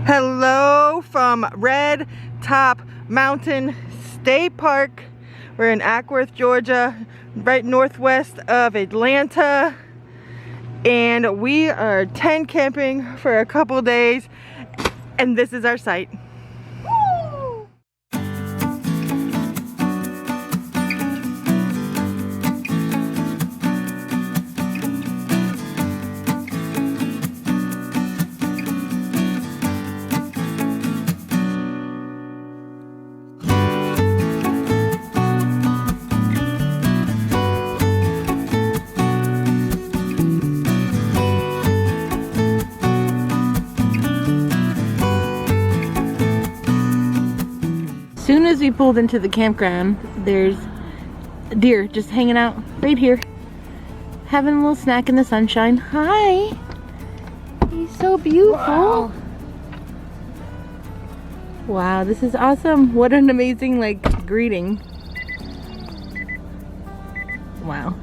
Hello from Red Top Mountain State Park. We're in Acworth, Georgia, right northwest of Atlanta. And we are tent camping for a couple days. And this is our site. As soon as we pulled into the campground, there's a deer just hanging out right here, having a little snack in the sunshine. Hi! He's so beautiful. Wow, this is awesome. What an amazing, like, greeting. Wow.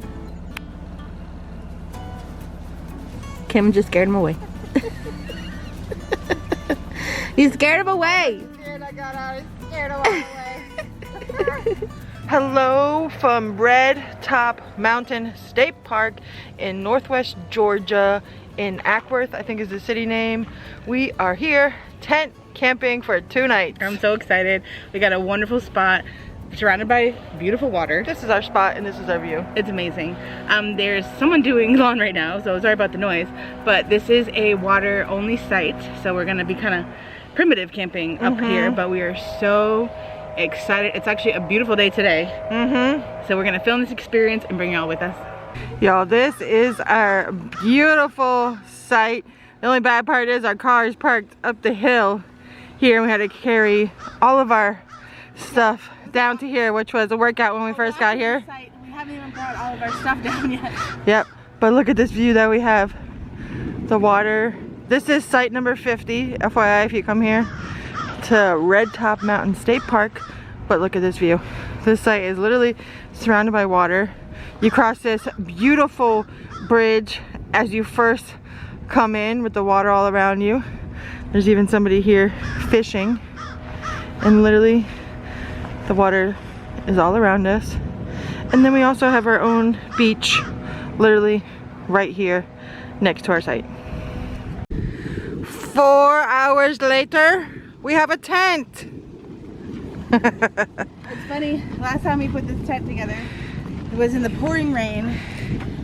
Kim just scared him away. You scared him away! I got out and scared away. Hello from Red Top Mountain State Park in northwest Georgia, in Acworth, I think is the city name. We are here tent camping for 2 nights. I'm so excited. We got a wonderful spot surrounded by beautiful water. This is our spot and this is our view. It's amazing. There's someone doing lawn right now, so sorry about the noise, but this is a water only site, so we're gonna be kind of primitive camping up here, but we are so excited. It's actually a beautiful day today. So we're gonna film this experience and bring y'all with us. Y'all, this is our beautiful site. The only bad part is our car is parked up the hill here and we had to carry all of our stuff down to here, which was a workout when we first got here. We haven't even brought all of our stuff down yet. Yep, but look at this view that we have. The water. This is site number 50, FYI, if you come here to Red Top Mountain State Park. But look at this view. This site is literally surrounded by water. You cross this beautiful bridge as you first come in with the water all around you. There's even somebody here fishing. And literally, the water is all around us. And then we also have our own beach, literally right here next to our site. 4 hours later, we have a tent. It's funny, last time we put this tent together, it was in the pouring rain,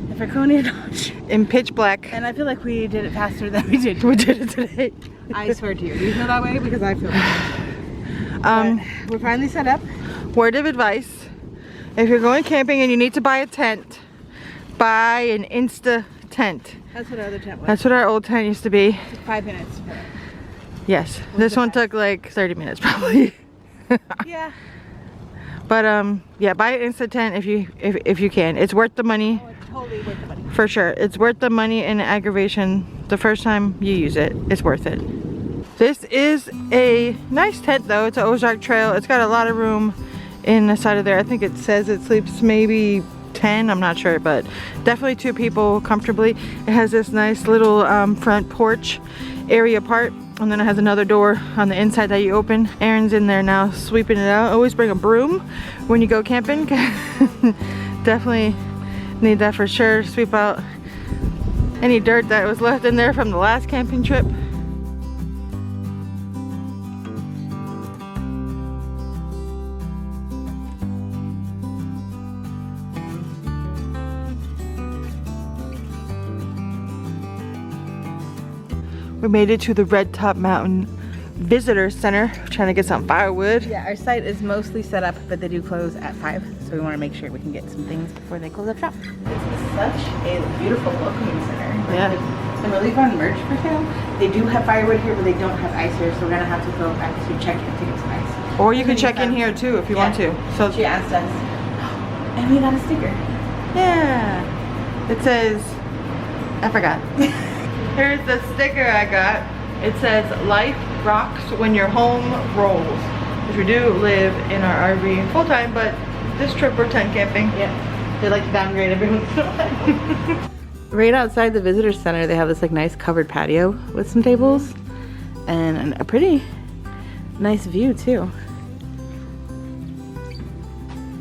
the Franconia Dodge. In pitch black. And I feel like we did it faster than we did. We did it today. I swear to you. Do you feel that way? Because I feel that way. We're finally set up. Word of advice, if you're going camping and you need to buy a tent, buy an Insta tent. That's what our other tent was. That's what our old tent used to be. It took 5 minutes. Yes, this one took like 30 minutes probably. Yeah. But yeah, buy an Insta tent if you can. It's worth the money. Oh, it's totally worth the money. For sure. It's worth the money and aggravation the first time you use it. It's worth it. This is a nice tent though. It's an Ozark Trail. It's got a lot of room in the side of there. I think it says it sleeps maybe 10, I'm not sure, but definitely 2 people comfortably. It has this nice little front porch area part, and then it has another door on the inside that you open. Aaron's in there now sweeping it out. Always bring a broom when you go camping. Definitely need that for sure. Sweep out any dirt that was left in there from the last camping trip. We made it to the Red Top Mountain Visitor Center. We're trying to get some firewood. Yeah, our site is mostly set up, but they do close at 5, so we want to make sure we can get some things before they close up shop. This is such a beautiful welcoming center. Yeah. Some really fun merch for sale. They do have firewood here, but they don't have ice here, so we're gonna have to go back to check in to get some ice. Or you can check in here too if you want to. So she asked us, and we got a sticker. yeah, it says, I forgot. Here's the sticker I got. It says, "Life rocks when your home rolls." Which we do live in our RV full time, but this trip we're tent camping. Yeah. They like to downgrade every once in a while. Right outside the visitor center, they have this like nice covered patio with some tables. and a pretty nice view too.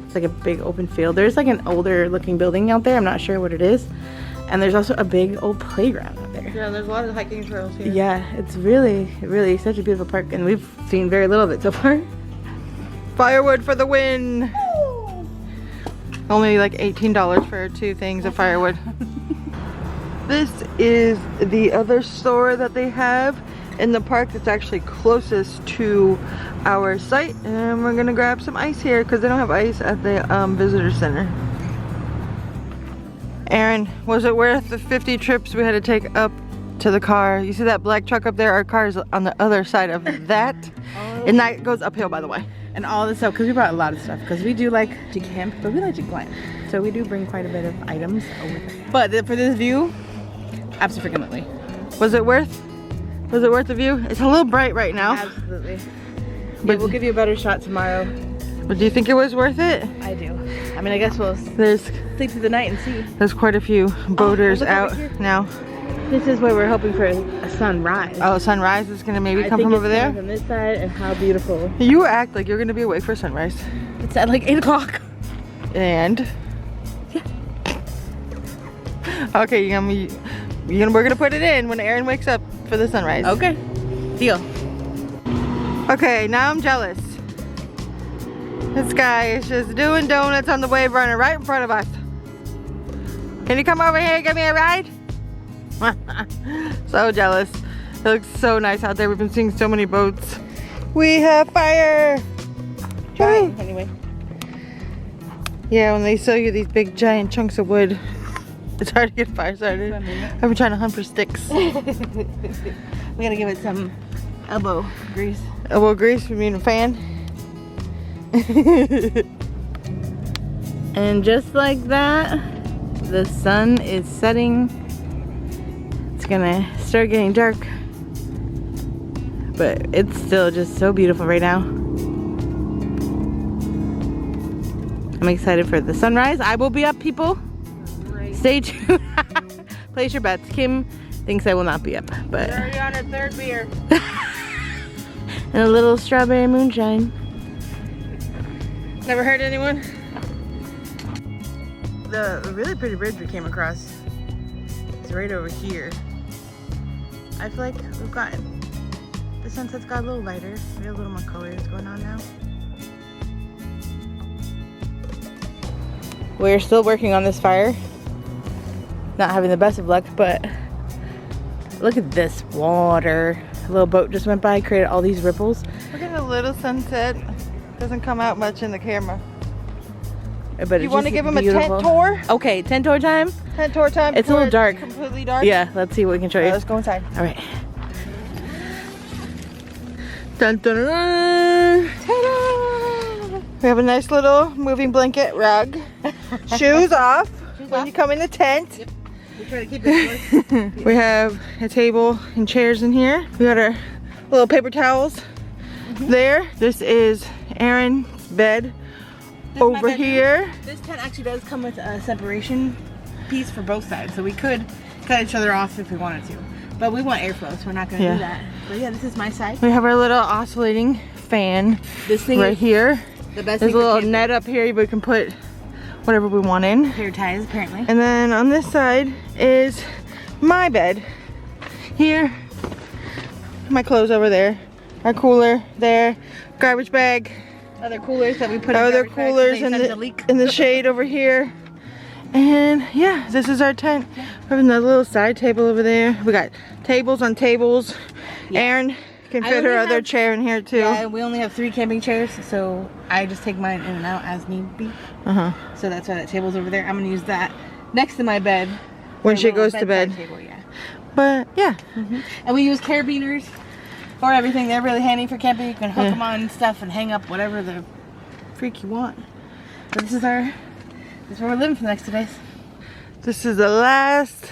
It's like a big open field. There's like an older looking building out there. I'm not sure what it is. And there's also a big old playground out there. Yeah, there's a lot of hiking trails here. Yeah, it's really, really such a beautiful park, and we've seen very little of it so far. Firewood for the win! Only like $18 for 2 things of firewood. This is the other store that they have in the park that's actually closest to our site, and we're gonna grab some ice here because they don't have ice at the visitor center. Aaron, was it worth the 50 trips we had to take up to the car? You see that black truck up there? Our car is on the other side of that. And that goes uphill, by the way. And all this stuff, because we brought a lot of stuff, because we do like to camp, but we like to climb. So we do bring quite a bit of items with us. But for this view, absolutely. Was it worth the view? It's a little bright right now. Absolutely. But we'll give you a better shot tomorrow. But do you think it was worth it? I do. I mean, I guess we'll sleep through the night and see. There's quite a few boaters out now. This is where we're hoping for a sunrise. Oh, sunrise is gonna maybe come from over there? From this side, and how beautiful. You act like you're gonna be awake for sunrise. It's at like 8 o'clock. And? Yeah. Okay, we're gonna put it in when Aaron wakes up for the sunrise. Okay, deal. Okay, now I'm jealous. This guy is just doing donuts on the wave runner right in front of us. Can you come over here and give me a ride? So jealous. It looks so nice out there. We've been seeing so many boats. We have fire! Try anyway. Yeah, when they show you these big giant chunks of wood, it's hard to get fire started. I've been trying to hunt for sticks. We gotta give it some elbow grease. Elbow grease, you mean a fan? And just like that, the sun is setting. It's gonna start getting dark, but it's still just so beautiful right now. I'm excited for the sunrise. I will be up, people. Stay tuned. Place your bets. Kim thinks I will not be up, but We're already on our 3rd beer. and a little strawberry moonshine. Never heard anyone? The really pretty bridge we came across is right over here. I feel like the sunset's got a little lighter. We have a little more colors going on now. We're still working on this fire. Not having the best of luck, but look at this water. A little boat just went by, created all these ripples. We're getting a little sunset. Doesn't come out much in the camera. But you want to give him a tent tour? Okay, tent tour time. Tent tour time. It's a little dark. Completely dark. Yeah, let's see what we can show you. Let's go inside. All right. Dun, dun, dun, dun. Ta-da! We have a nice little moving blanket rug. Shoes off when you come in the tent. Yep. We try to keep it short. We have a table and chairs in here. We got our little paper towels there. This is Aaron's bed over here. This tent actually does come with a separation piece for both sides, so we could cut each other off if we wanted to. But we want airflow, so we're not going to do that. But yeah, this is my side. We have our little oscillating fan This thing right here. The best There's thing a little net up here we can put whatever we want in. hair ties, apparently. And then on this side is my bed. Here, my clothes over there. Our cooler there. Garbage bag. Other coolers that we put Other coolers in the shade over here. And yeah, this is our tent. We have another little side table over there. We got tables on tables. Yeah. Aaron can fit her other chair in here too. Yeah, we only have 3 camping chairs, so I just take mine in and out as need be. So that's why that table's over there. I'm gonna use that next to my bed when she goes to bed. Table, yeah. But yeah. And we use carabiners for everything. They're really handy for camping. You can hook them on stuff and hang up whatever the freak you want. But this is where we're living for the next 2 days. This is the last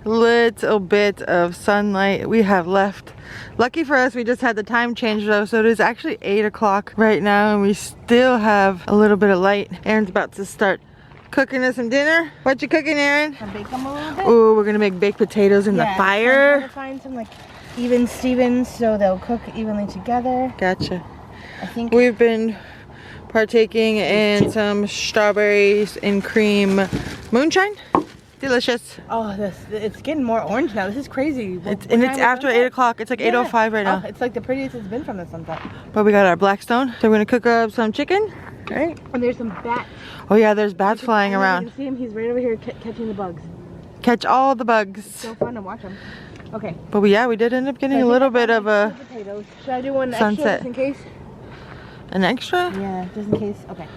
little bit of sunlight we have left. Lucky for us, we just had the time change though, so it is actually 8 o'clock right now and we still have a little bit of light. Aaron's about to start cooking us some dinner. What you cooking, Aaron? I'll bake them a little bit. Oh, we're gonna make baked potatoes in the fire. I'm trying to find some like even Stevens, so they'll cook evenly together. Gotcha. I think We've been partaking in some strawberries and cream moonshine. Delicious. Oh, it's getting more orange now. This is crazy. It's after 8 o'clock. It's like 8:05 right now. Oh, it's like the prettiest it's been from the sunset. But we got our Blackstone. So we're gonna cook up some chicken. Right? And there's some bats. Oh yeah, there's bats flying around. You can see him. He's right over here catching the bugs. Catch all the bugs. It's so fun to watch them. Okay. But we did end up getting a little bit of a Should I do one sunset. extra just in case? An extra? Yeah, just in case. Okay.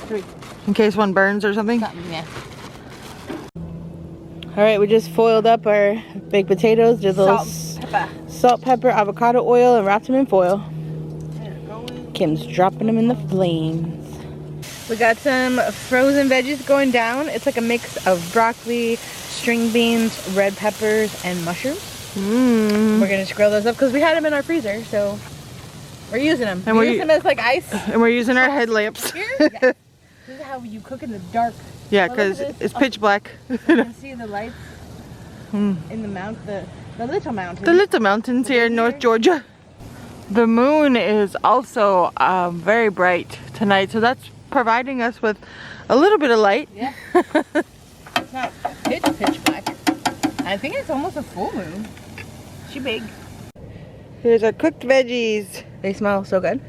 3. In case one burns or something? Yeah. Alright, we just foiled up our baked potatoes. Did a little salt, pepper, avocado oil, and wrapped them in foil. Kim's dropping them in the flames. We got some frozen veggies going down. It's like a mix of broccoli, string beans, red peppers, and mushrooms. We're gonna just grill those up because we had them in our freezer, so we're using them. And we're using them as like ice. And we're using our headlamps. Here? Yeah. This is how you cook in the dark. Yeah, because it's pitch black. You can see the lights in the little mountains. The little mountains here in North Georgia. The moon is also very bright tonight, so that's providing us with a little bit of light. Yeah. It's not pitch black. I think it's almost a full moon. She big. Here's our cooked veggies. They smell so good.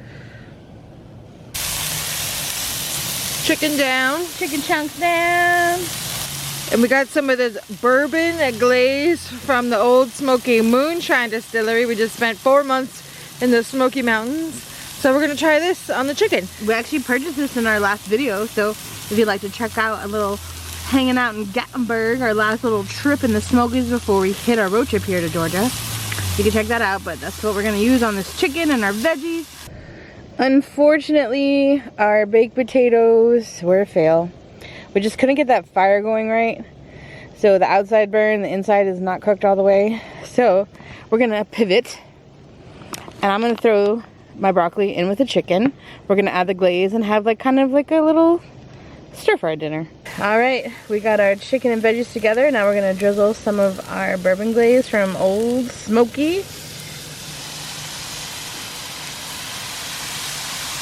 Chicken down. Chicken chunks down. And we got some of this bourbon glaze from the Old Smoky Moonshine Distillery. We just spent 4 months in the Smoky Mountains. So we're gonna try this on the chicken. We actually purchased this in our last video, so if you'd like to check out a little hanging out in Gatlinburg, our last little trip in the Smokies before we hit our road trip here to Georgia, you can check that out. But that's what we're gonna use on this chicken and our veggies. Unfortunately, our baked potatoes were a fail. We just couldn't get that fire going right. So the outside burned, the inside is not cooked all the way. So we're gonna pivot, and I'm gonna throw my broccoli in with the chicken. We're gonna add the glaze and have like kind of like a little stir-fry dinner. All right, we got our chicken and veggies together. Now we're gonna drizzle some of our bourbon glaze from Old Smoky.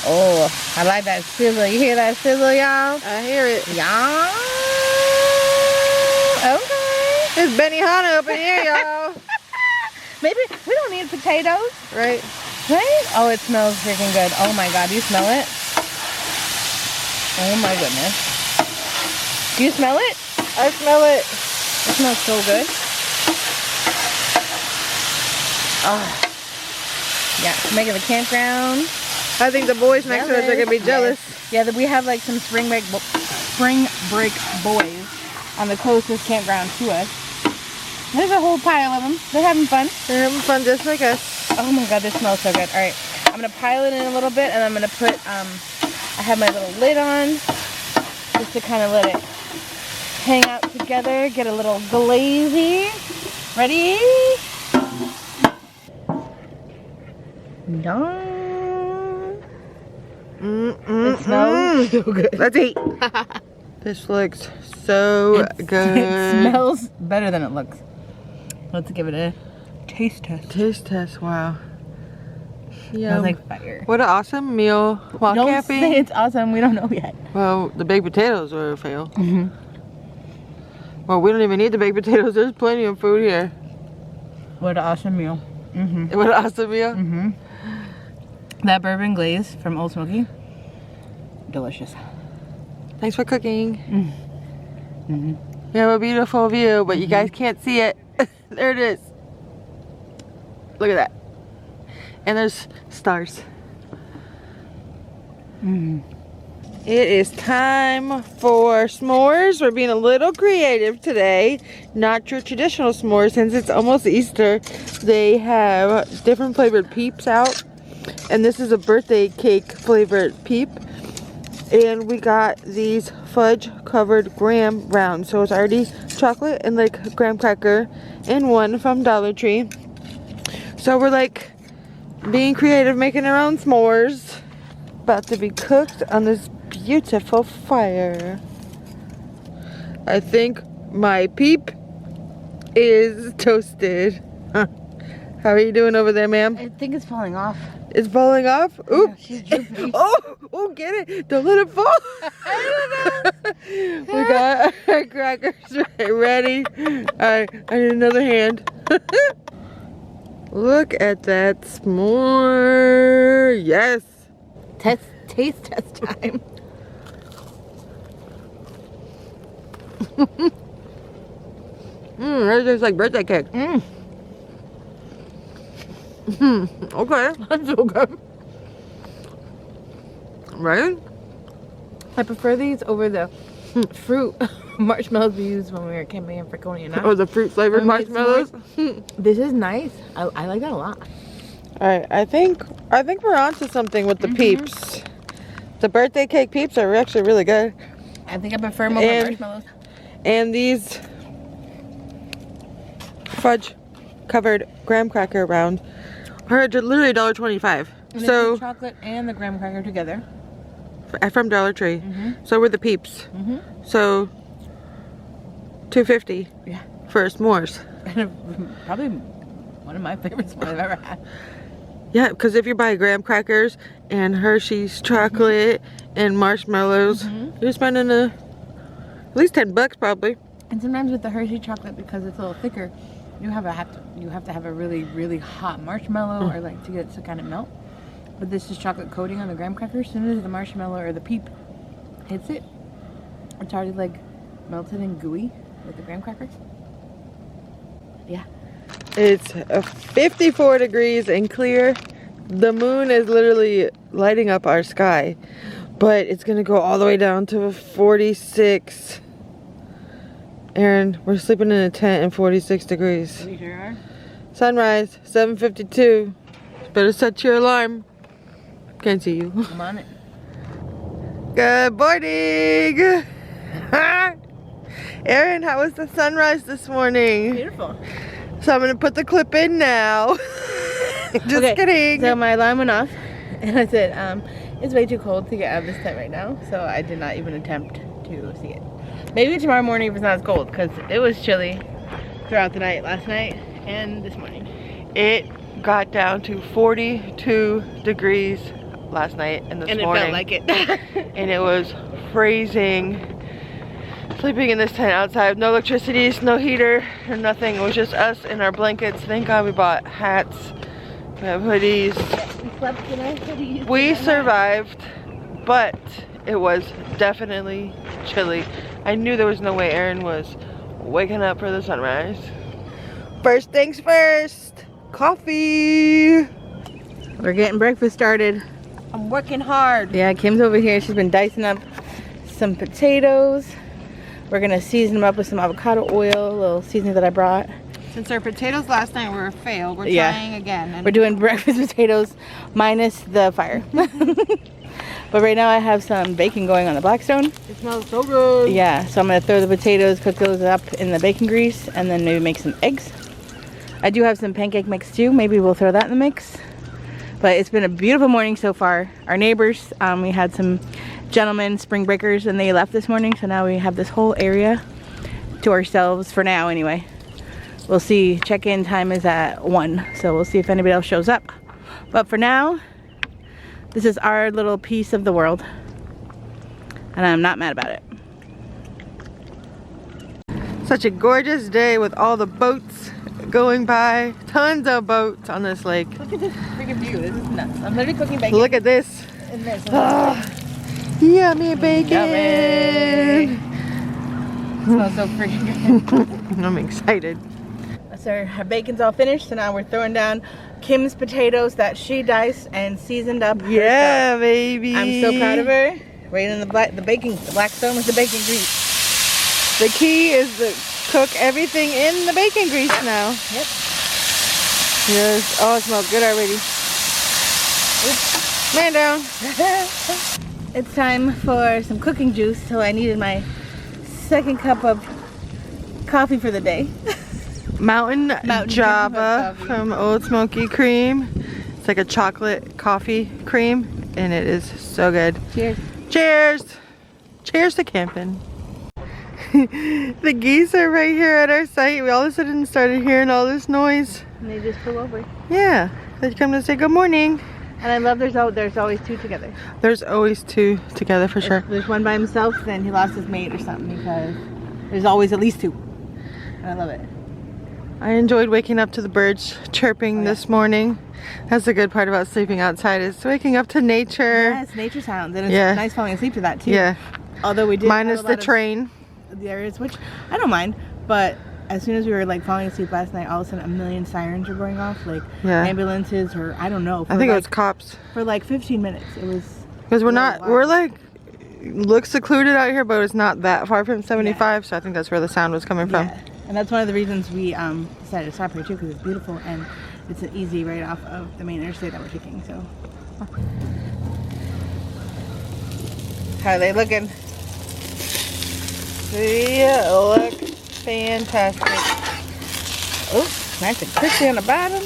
Oh, I like that sizzle. You hear that sizzle, y'all? I hear it. Y'all. Okay. It's Benihana up in here, y'all. Maybe we don't need potatoes. Right? Right? Oh, it smells freaking good. Oh my God, do you smell it? Oh my goodness. Do you smell it? I smell it. It smells so good. Oh. Yeah, making the campground. I think the boys next to us are gonna be jealous. Yeah, we have like some spring break boys on the closest campground to us. There's a whole pile of them. They're having fun. They're having fun just like us. Oh my God, this smells so good. All right, I'm gonna pile it in a little bit, and I'm gonna put, I have my little lid on, just to kind of let it hang out together, get a little glazy. Ready? Done. It smells so good. Let's eat. This looks so good. It smells better than it looks. Let's give it a taste test. Taste test, wow. Smells like fire. What an awesome meal while Don't camping. say it's awesome, we don't know yet. Well, the baked potatoes were a fail. Well, we don't even need the baked potatoes. There's plenty of food here. What an awesome meal. What an awesome meal. That bourbon glaze from Old Smoky, delicious. Thanks for cooking. We have a beautiful view, but you guys can't see it. There it is. Look at that. And there's stars. It is time for s'mores. We're being a little creative today. Not your traditional s'mores, since it's almost Easter. They have different flavored peeps out. And this is a birthday cake flavored peep. And we got these fudge covered graham rounds. So it's already chocolate and like graham cracker in one from Dollar Tree. So we're like being creative, making our own s'mores. About to be cooked on this beautiful fire. I think my peep is toasted. How are you doing over there, ma'am? I think it's falling off. It's falling off? Ooh. Yeah, she's droopy. Oh, get it. Don't let it fall. We got our crackers ready. Alright, I need another hand. Look at that s'more. Yes. Taste test time. That tastes like birthday cake. Okay. That's so good. Right? I prefer these over the fruit marshmallows we used when we were camping in Franconia. Oh, the fruit flavored marshmallows. This is nice. I like that a lot. Alright, I think we're onto something with the peeps. The birthday cake peeps are actually really good. I think I prefer them over marshmallows. And these fudge covered graham cracker round are literally $1.25. So the chocolate and the graham cracker together. From Dollar Tree. So were the peeps. So $2.50. Yeah. For s'mores. Probably one of my favorite s'mores I've ever had. Yeah, because if you buy graham crackers and Hershey's chocolate and marshmallows, you're spending at least $10 probably. And sometimes with the Hershey chocolate, because it's a little thicker, you have to have a really hot marshmallow or like to get it to kind of melt. But this is chocolate coating on the graham cracker. As soon as the marshmallow or the peep hits it, it's already like melted and gooey with the graham crackers. Yeah. It's 54 degrees and clear. The moon is literally lighting up our sky, but it's gonna go all the way down to 46. Aaron, we're sleeping in a tent and 46 degrees. We sure are. Sunrise, 7:52. Better set your alarm. Can't see you. I'm on it. Good morning. Aaron, how was the sunrise this morning? Beautiful. So I'm gonna put the clip in now. Just kidding. So my alarm went off, and I said, it's way too cold to get out of this tent right now, so I did not even attempt to see it. Maybe tomorrow morning if it's not as cold, because it was chilly throughout the night, last night and this morning. It got down to 42 degrees last night and this morning. And it felt like it. And it was freezing. Sleeping in this tent outside, no electricity, no heater, or nothing. It was just us in our blankets. Thank God we bought hats. We have hoodies. We slept in our hoodies. We survived, but it was definitely chilly. I knew there was no way Aaron was waking up for the sunrise. First things first, coffee. We're getting breakfast started. I'm working hard. Yeah, Kim's over here. She's been dicing up some potatoes. We're gonna season them up with some avocado oil, a little seasoning that I brought. Since our potatoes last night were a fail, we're trying again. And we're doing breakfast potatoes minus the fire. But right now I have some bacon going on the Blackstone. It smells so good. Yeah, so I'm gonna throw the potatoes, cook those up in the bacon grease, and then maybe make some eggs. I do have some pancake mix too. Maybe we'll throw that in the mix. But it's been a beautiful morning so far. Our neighbors, we had some gentlemen, spring breakers, and they left this morning. So now we have this whole area to ourselves for now anyway. We'll see, check-in time is at 1. So we'll see if anybody else shows up. But for now, this is our little piece of the world. And I'm not mad about it. Such a gorgeous day with all the boats going by. Tons of boats on this lake. Look at this freaking view. This is nuts. I'm literally cooking bacon. Look at this. In this. Yummy bacon. Yummy. It smells so freaking good. I'm excited. So our bacon's all finished. So now we're throwing down Kim's potatoes that she diced and seasoned up. Yeah, herself. baby. I'm so proud of her. Right in the Blackstone with the bacon grease. The key is to cook everything in the bacon grease now. Yep. Yes. Oh, it smells good already. Oops. Man down. It's time for some cooking juice. So I needed my second cup of coffee for the day. Mountain Java Java coffee. from Old Smoky Cream. It's like a chocolate coffee cream, and it is so good. Cheers. Cheers. Cheers to camping. The geese are right here at our site. We all of a sudden started hearing all this noise. And they just flew over. Yeah, they come to say good morning. And I love there's always two together. There's always two together for sure. If there's one by himself, then he lost his mate or something, because there's always at least two. And I love it. I enjoyed waking up to the birds chirping this morning. That's the good part about sleeping outside, is waking up to nature. Yes, nature sounds. And it's nice falling asleep to that too. Yeah. Although we did minus the train. The areas, which I don't mind, but as soon as we were like falling asleep last night, all of a sudden a million sirens were going off, like ambulances or I don't know. I think it was cops. For like 15 minutes. It was. Because we're like, look secluded out here, but it's not that far from 75, so I think that's where the sound was coming from. And that's one of the reasons we decided to stop here too, because it's beautiful and it's an easy right off of the main interstate that we're taking. So, how are they looking? They look fantastic. Oh, nice and crispy on the bottom.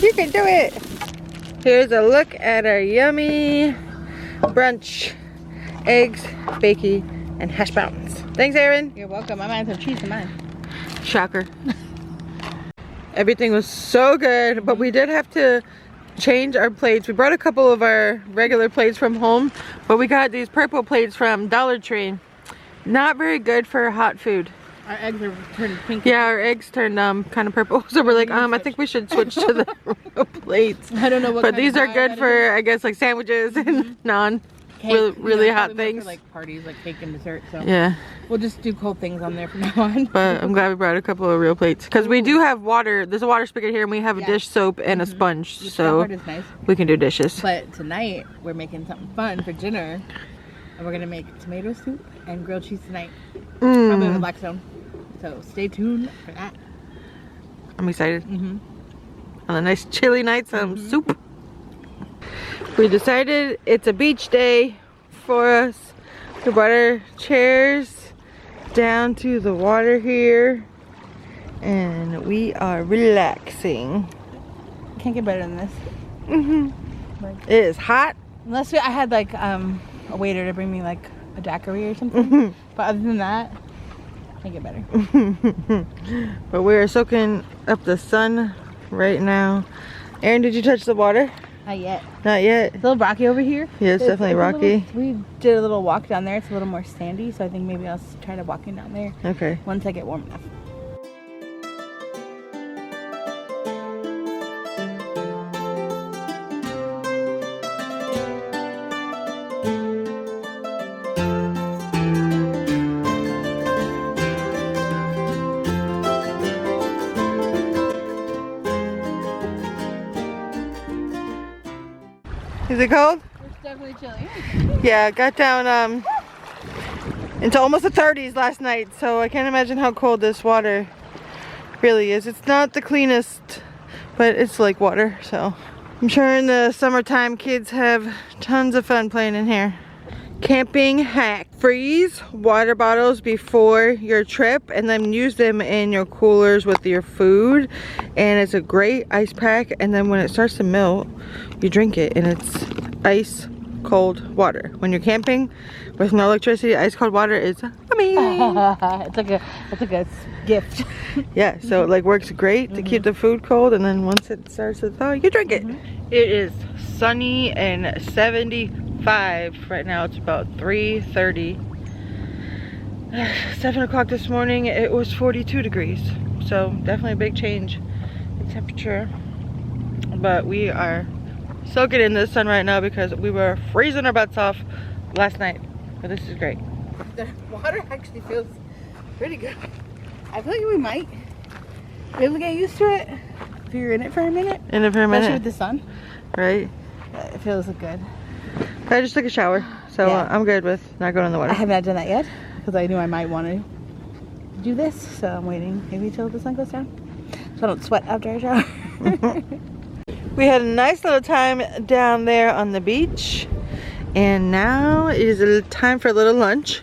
You can do it. Here's a look at our yummy brunch. Eggs, bacon, and hash browns. Thanks, Erin. You're welcome. I might have some cheese in mine. Shocker. Everything was so good, but we did have to change our plates. We brought a couple of our regular plates from home, but we got these purple plates from Dollar Tree. Not very good for hot food. Our eggs are turned pink. Yeah, our eggs turned kind of purple. So we're like, I think we should switch to the real plates. I don't know what. But these are good for, I guess, like sandwiches and naan. Really hot things. For, like parties, like cake and dessert. So yeah, we'll just do cold things on there from now on. But I'm glad we brought a couple of real plates, because we do have water. There's a water spigot here, and we have a dish soap and a sponge, so nice. We can do dishes. But tonight we're making something fun for dinner, and we're gonna make tomato soup and grilled cheese tonight. Probably with Blackstone. So stay tuned for that. I'm excited. On a nice chilly night, some soup. We decided it's a beach day for us. We brought our chairs down to the water here, and we are relaxing. Can't get better than this. It is hot. Unless I had like a waiter to bring me like a daiquiri or something. But other than that, can't get better. But we are soaking up the sun right now. Erin, did you touch the water? Not yet. Not yet. It's a little rocky over here. Yeah, it's definitely rocky. We did a little walk down there. It's a little more sandy, so I think maybe I'll try to walk in down there. Okay. Once I get warm enough. Is it cold? It's definitely chilly. Yeah, got down into almost the 30s last night, so I can't imagine how cold this water really is. It's not the cleanest, but it's lake water, so I'm sure in the summertime kids have tons of fun playing in here. Camping hack: freeze water bottles before your trip and then use them in your coolers with your food, and it's a great ice pack. And then when it starts to melt, you drink it, and it's ice cold water. When you're camping with no electricity, ice cold water is amazing. It's like a gift. Yeah, so it like works great to keep the food cold, and then once it starts to thaw, you drink it. It is sunny and 75 right now. It's about 3:30. 7 o'clock this morning it was 42 degrees, so definitely a big change in temperature. But we are soaking in the sun right now because we were freezing our butts off last night. But this is great. The water actually feels pretty good. I feel like we might be able to get used to it if you're in it for a minute. In it for a minute. Especially with the sun. Right? It feels good. I just took a shower, so Yeah. I'm good with not going in the water. I have not done that yet because I knew I might want to do this, so I'm waiting maybe till the sun goes down so I don't sweat after I shower. We had a nice little time down there on the beach, and now it is time for a little lunch.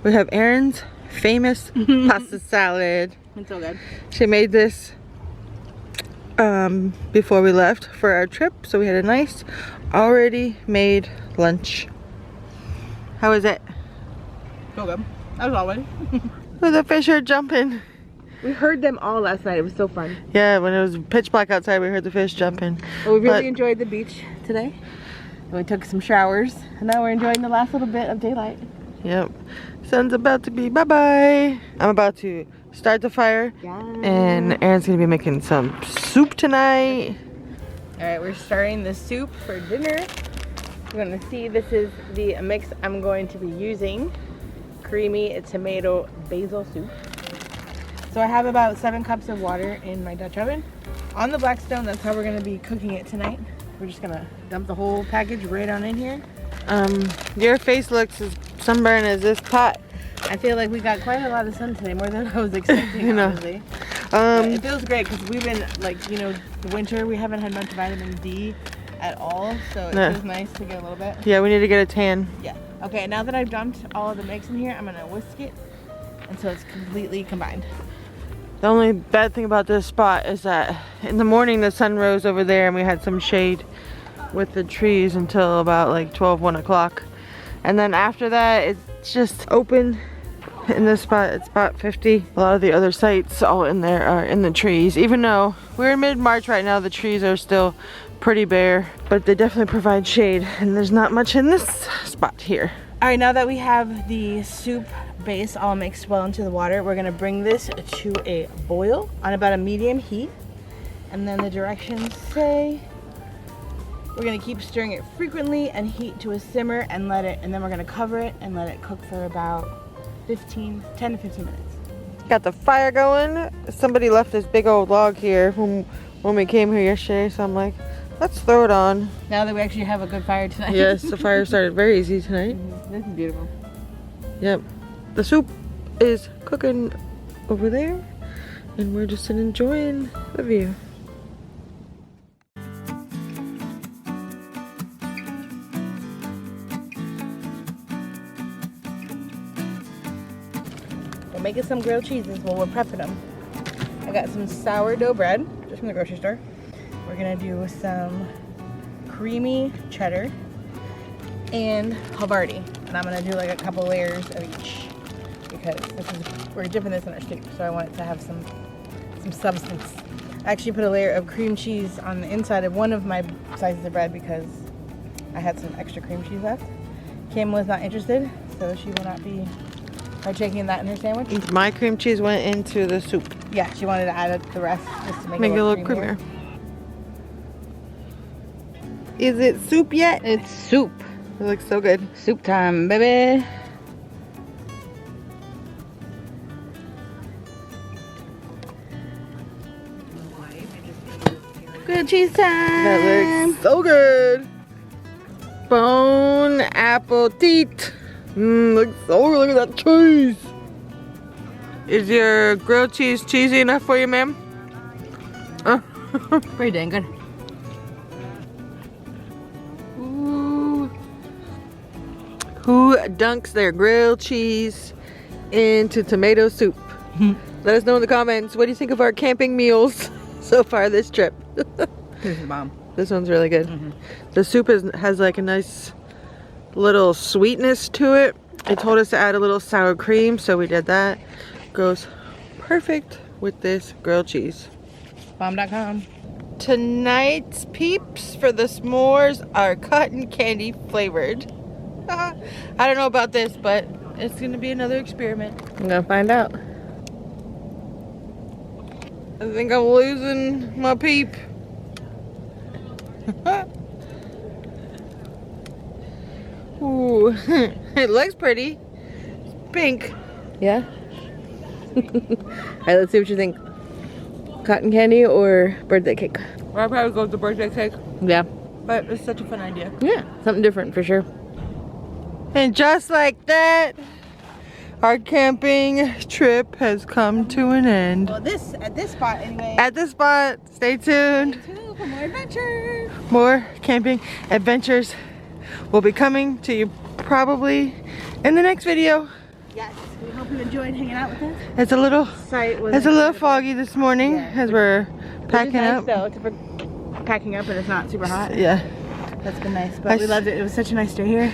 We have Erin's famous pasta salad. It's so good. She made this before we left for our trip, so we had a nice already made lunch. How is it? So good. As always. Oh, the fish are jumping. We heard them all last night. It was so fun. Yeah, when it was pitch black outside, we heard the fish jumping. Well, we really enjoyed the beach today. And we took some showers. And now we're enjoying the last little bit of daylight. Yep. Sun's about to be bye-bye. I'm about to start the fire. Yeah. And Aaron's gonna be making some soup tonight. Alright, we're starting the soup for dinner. You're gonna see this is the mix I'm going to be using. Creamy tomato basil soup. So I have about 7 cups of water in my Dutch oven. On the Blackstone, that's how we're gonna be cooking it tonight. We're just gonna dump the whole package right on in here. Your face looks as sunburned as this pot. I feel like we got quite a lot of sun today, more than I was expecting, You know. honestly. It feels great because we've been, like, you know, the winter, we haven't had much vitamin D at all, so it feels nice to get a little bit. Yeah, we need to get a tan. Yeah. Okay, now that I've dumped all of the mix in here, I'm gonna whisk it until it's completely combined. The only bad thing about this spot is that in the morning the sun rose over there and we had some shade with the trees until about like 1 o'clock. And then after that, it's just open in this spot. It's spot 50. A lot of the other sites all in there are in the trees. Even though we're in mid-March right now, the trees are still pretty bare, but they definitely provide shade and there's not much in this spot here. All right, now that we have the soup base all mixed well into the water, we're gonna bring this to a boil on about a medium heat. And then the directions say we're gonna keep stirring it frequently and heat to a simmer and then we're gonna cover it and let it cook for about 10 to 15 minutes. Got the fire going. Somebody left this big old log here when we came here yesterday, so I'm like, let's throw it on. Now that we actually have a good fire tonight. Yes, the fire started very easy tonight. This is beautiful. Yep. The soup is cooking over there and we're just enjoying the view. We're making some grilled cheeses while we're prepping them. I got some sourdough bread, just from the grocery store. We're gonna do some creamy cheddar and Havarti. And I'm gonna do like a couple layers of each because we're dipping this in our soup, so I want it to have some substance. I actually put a layer of cream cheese on the inside of one of my slices of bread because I had some extra cream cheese left. Kim was not interested, so she will not be partaking that in her sandwich. My cream cheese went into the soup. Yeah, she wanted to add the rest just to make it a little creamier. Is it soup yet? It's soup. It looks so good. Soup time, baby. Good cheese time. That looks so good. Bon appetit. Looks so good. Look at that cheese. Is your grilled cheese cheesy enough for you, ma'am? Pretty dang good. Ooh. Who dunks their grilled cheese into tomato soup? Let us know in the comments. What do you think of our camping meals so far this trip? This is bomb. This one's really good. The soup has like a nice little sweetness to it. They told us to add a little sour cream, so we did that. Goes perfect with this grilled cheese. Bomb.com. Tonight's peeps for the s'mores are cotton candy flavored. I don't know about this, but it's gonna be another experiment. I'm gonna find out. I think I'm losing my peep. Ooh, it looks pretty. It's pink. Yeah? Alright, let's see what you think. Cotton candy or birthday cake? I'll probably go with the birthday cake. Yeah. But it's such a fun idea. Yeah, something different for sure. And just like that, our camping trip has come to an end. Well, at this spot anyway. At this spot, stay tuned. For more adventures. More camping adventures will be coming to you probably in the next video. Yes, we hope you enjoyed hanging out with us. It's a little Site was it's a little foggy this morning as we're packing up. So it's for packing up and it's not super hot. Yeah. That's been nice, but we loved it. It was such a nice day here.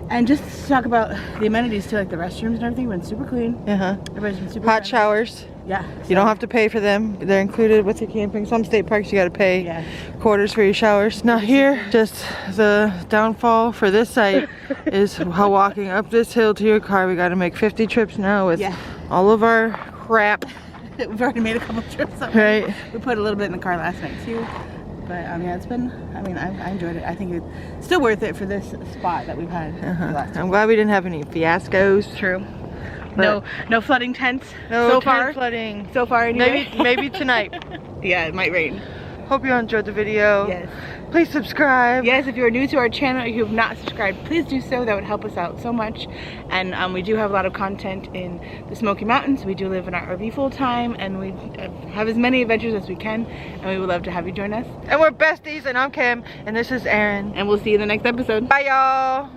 And just to talk about the amenities too, like the restrooms and everything, been super clean. Everybody's been super Hot friendly. showers. Yeah. You don't have to pay for them. They're included with your camping. Some state parks you gotta pay quarters for your showers. Now here, just the downfall for this site is how walking up this hill to your car. We gotta make 50 trips now with all of our crap. We've already made a couple trips already. Right. We put a little bit in the car last night too. But yeah, it's been, I mean, I enjoyed it. I think it's still worth it for this spot that we've had the last I'm glad we didn't have any fiascos. True. No flooding tents. No so tent far. flooding. So far anyway. Maybe tonight. Yeah, it might rain. Hope you enjoyed the video. Yes. Please subscribe. Yes, if you're new to our channel or you have not subscribed, please do so. That would help us out so much. And we do have a lot of content in the Smoky Mountains. We do live in our RV full time, and we have as many adventures as we can, and we would love to have you join us. And we're besties, and I'm Kim, and this is Erin. And we'll see you in the next episode. Bye, y'all.